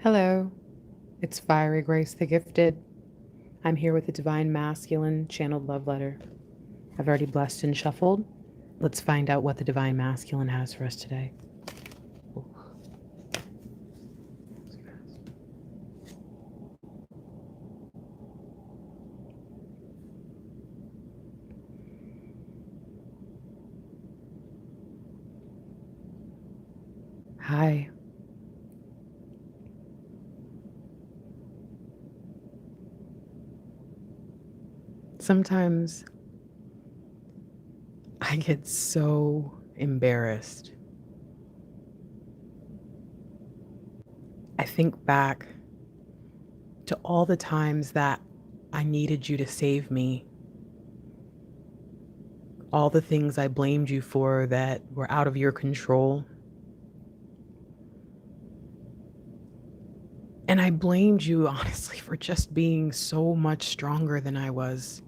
Hello, it's Fiery Grace the Gifted. I'm here with the Divine Masculine Channeled Love Letter. I've already blessed and shuffled. Let's find out what the Divine Masculine has for us today. Hi. Sometimes I get so embarrassed. I think back to all the times that I needed you to save me, all the things I blamed you for that were out of your control. And I blamed you, honestly, for just being so much stronger than I was.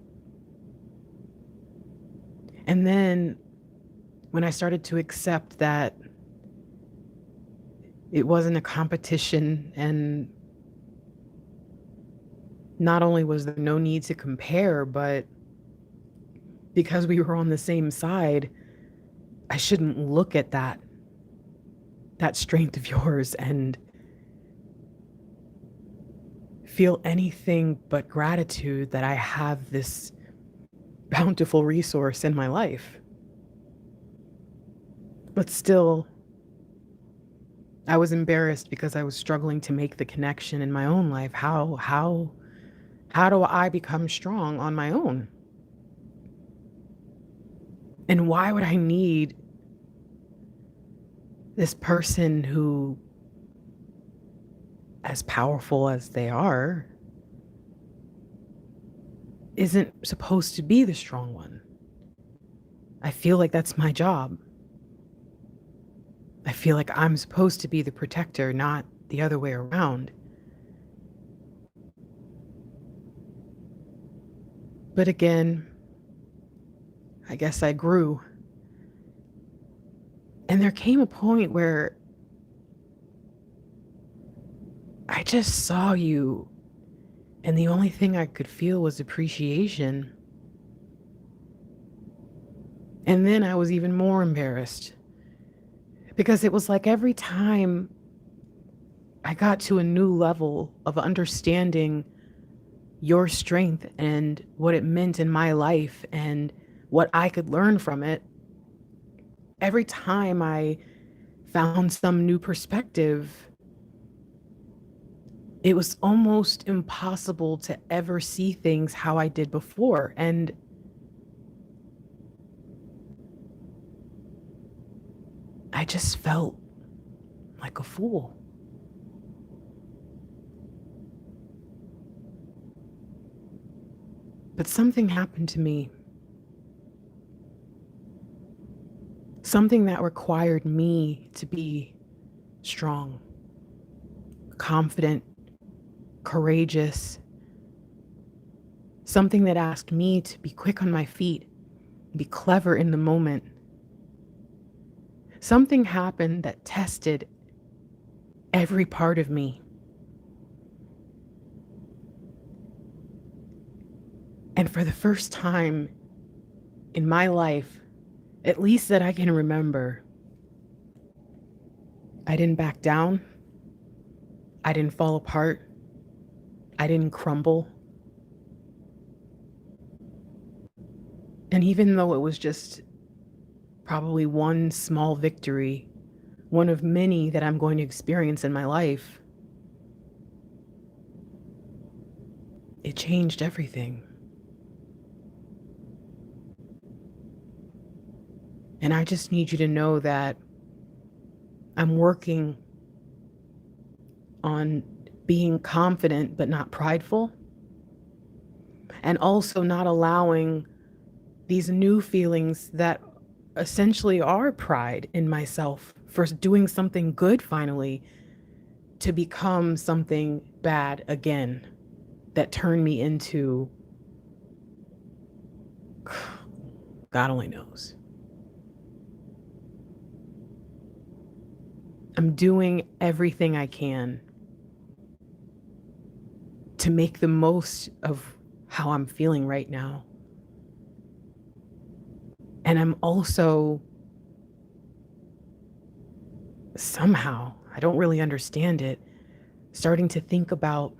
And then when I started to accept that it wasn't a competition, and not only was there no need to compare, but because we were on the same side, I shouldn't look at that strength of yours and feel anything but gratitude that I have this bountiful resource in my life. But still, I was embarrassed because I was struggling to make the connection in my own life. How do I become strong on my own? And why would I need this person who, as powerful as they are, isn't supposed to be the strong one? I feel like that's my job. I feel like I'm supposed to be the protector, not the other way around. But again, I guess I grew. And there came a point where I just saw you, and the only thing I could feel was appreciation. And then I was even more embarrassed because it was like every time I got to a new level of understanding your strength and what it meant in my life and what I could learn from it, every time I found some new perspective, it was almost impossible to ever see things how I did before. And I just felt like a fool. But something happened to me. Something that required me to be strong, confident, courageous. Something that asked me to be quick on my feet, be clever in the moment. Something happened that tested every part of me. And for the first time in my life, at least that I can remember, I didn't back down. I didn't fall apart. I didn't crumble. And even though it was just probably one small victory, one of many that I'm going to experience in my life, it changed everything. And I just need you to know that I'm working on being confident but not prideful, and also not allowing these new feelings that essentially are pride in myself for doing something good finally to become something bad again that turned me into, God only knows. I'm doing everything I can to make the most of how I'm feeling right now. And I'm also somehow, I don't really understand it, starting to think about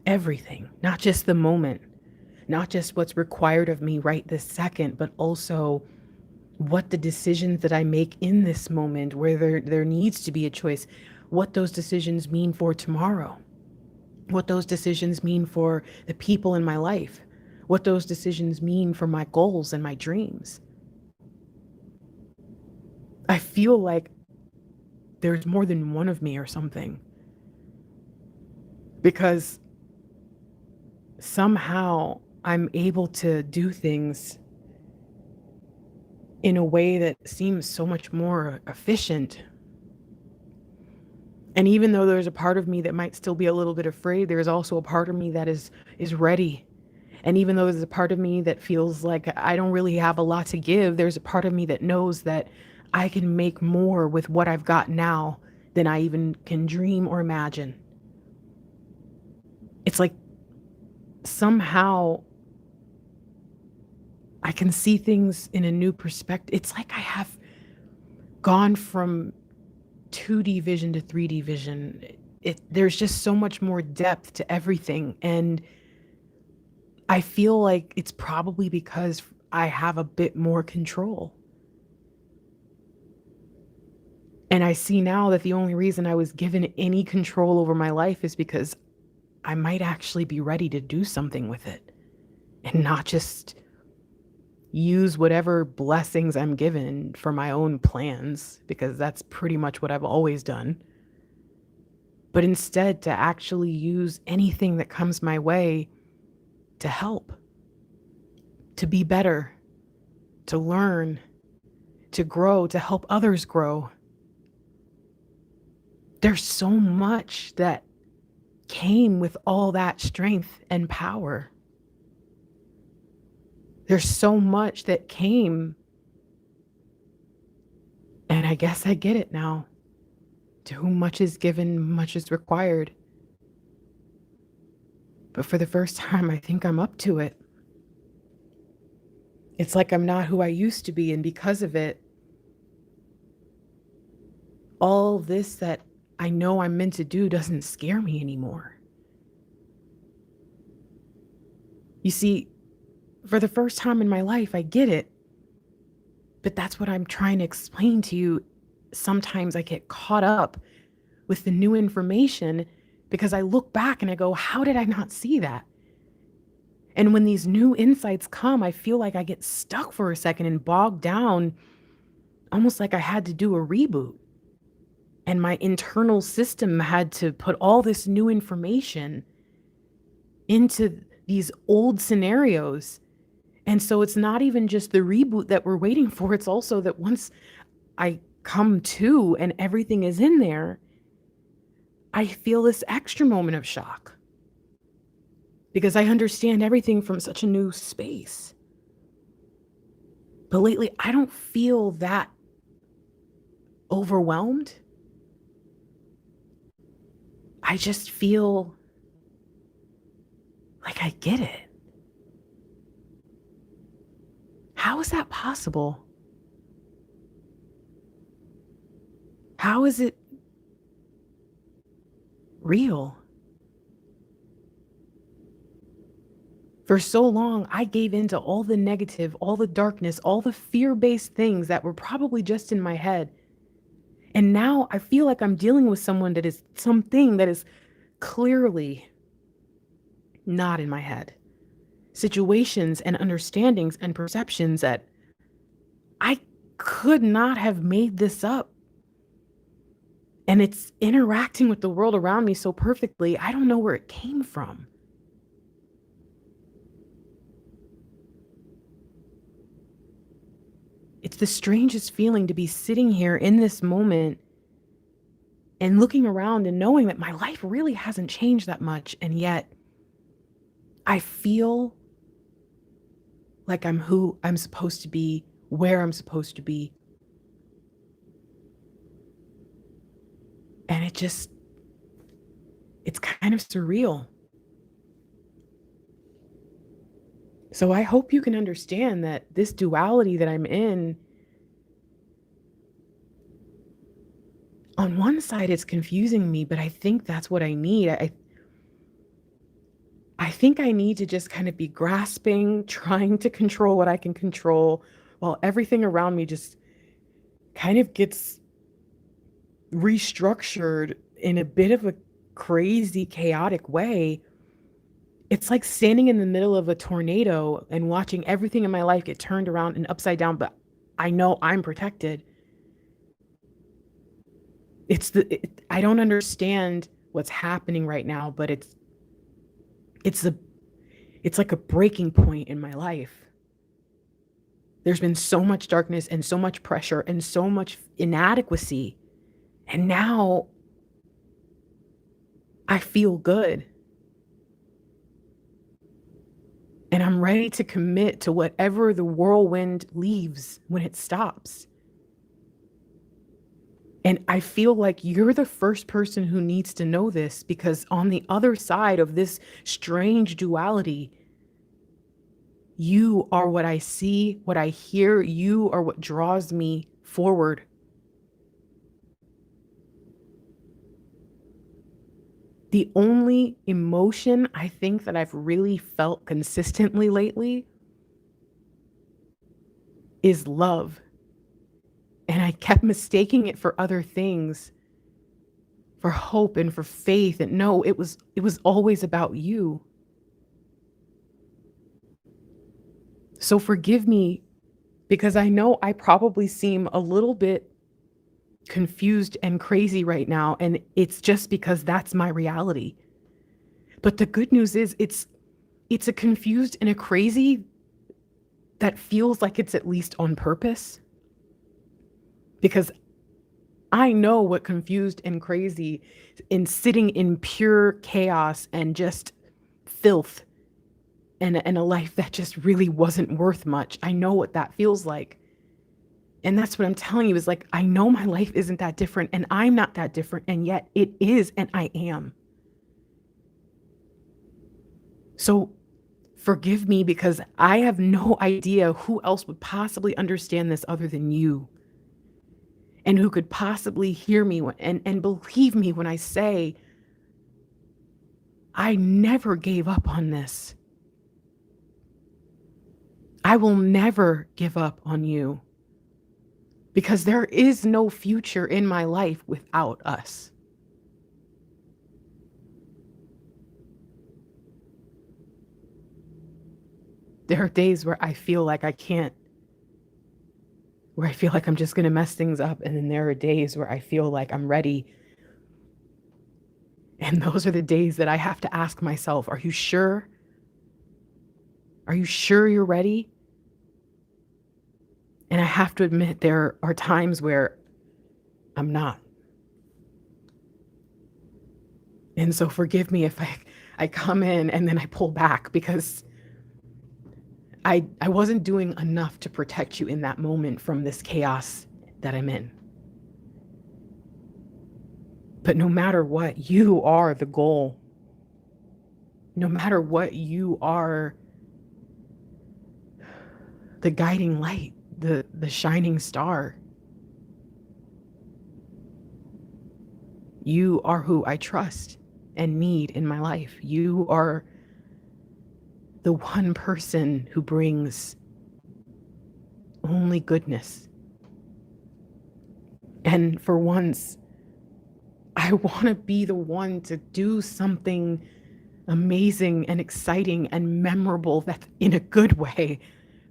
everything, not just the moment, not just what's required of me right this second, but also what the decisions that I make in this moment, where there needs to be a choice, what those decisions mean for tomorrow, what those decisions mean for the people in my life, what those decisions mean for my goals and my dreams. I feel like there's more than one of me or something, because somehow I'm able to do things in a way that seems so much more efficient. And even though there's a part of me that might still be a little bit afraid, there's also a part of me that is ready. And even though there's a part of me that feels like I don't really have a lot to give, there's a part of me that knows that I can make more with what I've got now than I even can dream or imagine. It's like somehow I can see things in a new perspective. It's like I have gone from 2D vision to 3D vision. There's just so much more depth to everything. And I feel like it's probably because I have a bit more control. And I see now that the only reason I was given any control over my life is because I might actually be ready to do something with it and not just use whatever blessings I'm given for my own plans, because that's pretty much what I've always done. But instead to actually use anything that comes my way to help, to be better, to learn, to grow, to help others grow. There's so much that came with all that strength and power. There's so much that came, and I guess I get it now. To whom much is given, much is required. But for the first time, I think I'm up to it. It's like I'm not who I used to be, and because of it, all this that I know I'm meant to do doesn't scare me anymore. You see, for the first time in my life, I get it. But that's what I'm trying to explain to you. Sometimes I get caught up with the new information because I look back and I go, how did I not see that? And when these new insights come, I feel like I get stuck for a second and bogged down, almost like I had to do a reboot. And my internal system had to put all this new information into these old scenarios. And so it's not even just the reboot that we're waiting for. It's also that once I come to and everything is in there, I feel this extra moment of shock because I understand everything from such a new space. But lately, I don't feel that overwhelmed. I just feel like I get it. How is that possible? How is it real? For so long, I gave into all the negative, all the darkness, all the fear-based things that were probably just in my head. And now I feel like I'm dealing with something that is clearly not in my head. Situations and understandings and perceptions that I could not have made this up. And it's interacting with the world around me so perfectly, I don't know where it came from. It's the strangest feeling to be sitting here in this moment and looking around and knowing that my life really hasn't changed that much. And yet I feel like I'm who I'm supposed to be, where I'm supposed to be. And it's kind of surreal. So I hope you can understand that this duality that I'm in, on one side, it's confusing me, but I think that's what I need. I think I need to just kind of be grasping, trying to control what I can control, while everything around me just kind of gets restructured in a bit of a crazy, chaotic way. It's like standing in the middle of a tornado and watching everything in my life get turned around and upside down, but I know I'm protected. I don't understand what's happening right now, but it's like a breaking point in my life. There's been so much darkness and so much pressure and so much inadequacy. And now I feel good. And I'm ready to commit to whatever the whirlwind leaves when it stops. And I feel like you're the first person who needs to know this, because on the other side of this strange duality, you are what I see, what I hear. You are what draws me forward. The only emotion I think that I've really felt consistently lately is love. And I kept mistaking it for other things, for hope and for faith. And no, it was always about you. So forgive me, because I know I probably seem a little bit confused and crazy right now, and it's just because that's my reality. But the good news is it's a confused and a crazy that feels like it's at least on purpose, because I know what confused and crazy in sitting in pure chaos and just filth and a life that just really wasn't worth much. I know what that feels like. And that's what I'm telling you, is like, I know my life isn't that different and I'm not that different, and yet it is, and I am. So forgive me, because I have no idea who else would possibly understand this other than you, and who could possibly hear me and believe me when I say I never gave up on this. I will never give up on you, because there is no future in my life without us. There are days where I feel like I can't, where I feel like I'm just going to mess things up. And then there are days where I feel like I'm ready. And those are the days that I have to ask myself, are you sure? Are you sure you're ready? And I have to admit, there are times where I'm not. And so forgive me if I come in and then I pull back, because I wasn't doing enough to protect you in that moment from this chaos that I'm in. But no matter what, you are the goal. No matter what, you are the guiding light, the shining star. You are who I trust and need in my life. You are the one person who brings only goodness. And for once, I want to be the one to do something amazing and exciting and memorable, that's in a good way,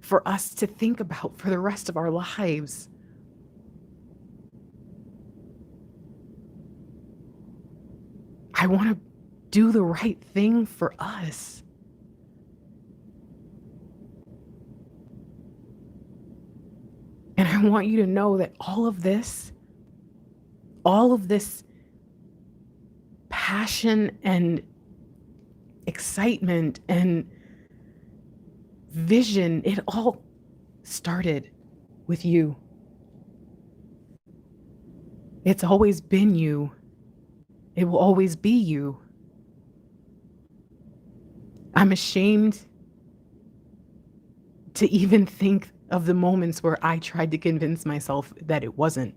for us to think about for the rest of our lives. I want to do the right thing for us. And I want you to know that all of this passion and excitement and vision, it all started with you. It's always been you. It will always be you. I'm ashamed to even think of the moments where I tried to convince myself that it wasn't,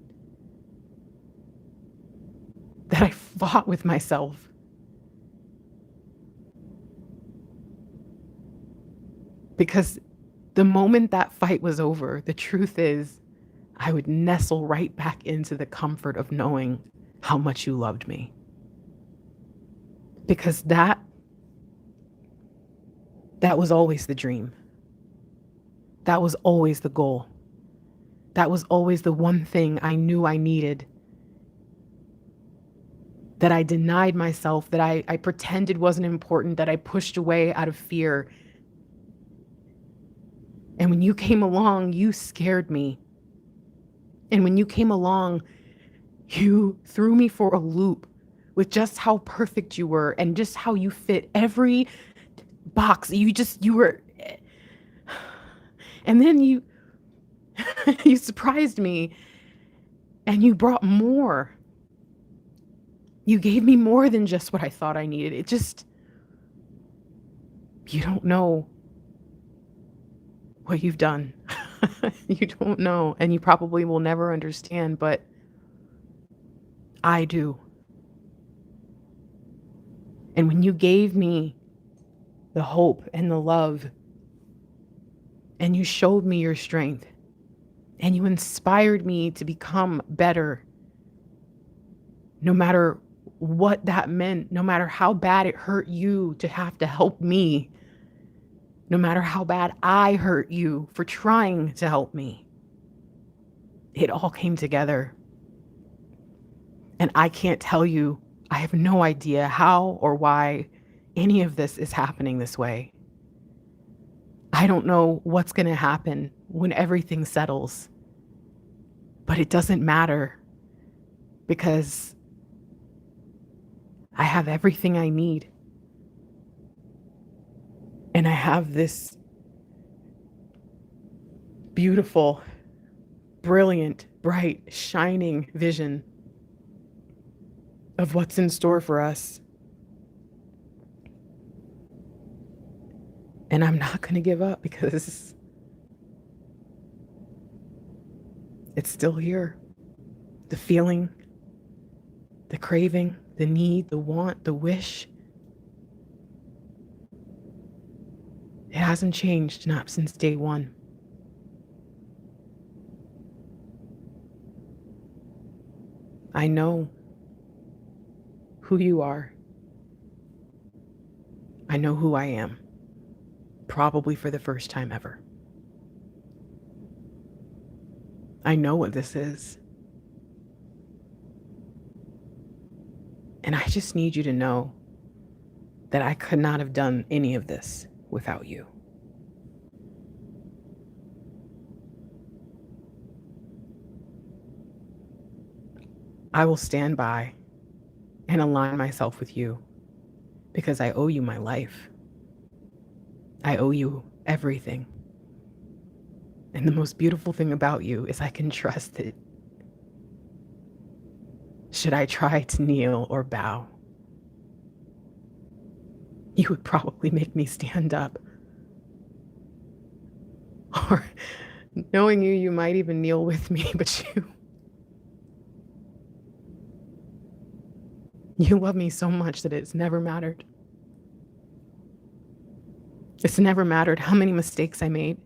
that I fought with myself. Because the moment that fight was over, the truth is, I would nestle right back into the comfort of knowing how much you loved me. Because that was always the dream. That was always the goal. That was always the one thing I knew I needed, that I denied myself, that I pretended wasn't important, that I pushed away out of fear. And when you came along, you scared me. And when you came along, you threw me for a loop with just how perfect you were and just how you fit every box. You were, and then you you surprised me and you brought more. You gave me more than just what I thought I needed. It just, you don't know what you've done. You don't know, and you probably will never understand, but I do. And when you gave me the hope and the love, and you showed me your strength, and you inspired me to become better, no matter what that meant, no matter how bad it hurt you to have to help me, no matter how bad I hurt you for trying to help me, it all came together. And I can't tell you, I have no idea how or why any of this is happening this way. I don't know what's going to happen when everything settles, but it doesn't matter, because I have everything I need. And I have this beautiful, brilliant, bright, shining vision of what's in store for us. And I'm not going to give up, because it's still here. The feeling, the craving, the need, the want, the wish. It hasn't changed, not since day one. I know who you are. I know who I am, probably for the first time ever. I know what this is. And I just need you to know that I could not have done any of this without you. I will stand by and align myself with you, because I owe you my life. I owe you everything. And the most beautiful thing about you is I can trust it. Should I try to kneel or bow, you would probably make me stand up. Or knowing you, you might even kneel with me, but you love me so much that it's never mattered. It's never mattered how many mistakes I made.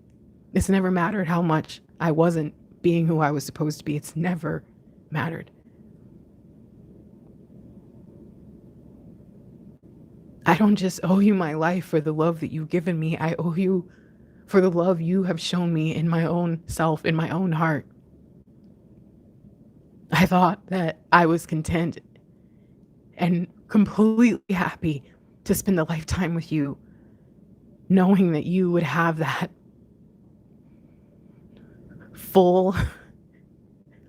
It's never mattered how much I wasn't being who I was supposed to be. It's never mattered. I don't just owe you my life for the love that you've given me. I owe you for the love you have shown me in my own self, in my own heart. I thought that I was content and completely happy to spend a lifetime with you, knowing that you would have that full,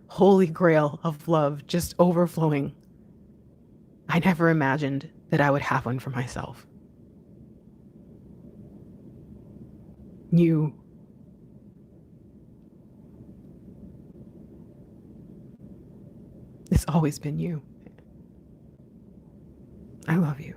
holy grail of love just overflowing. I never imagined that I would have one for myself. You. It's always been you. I love you.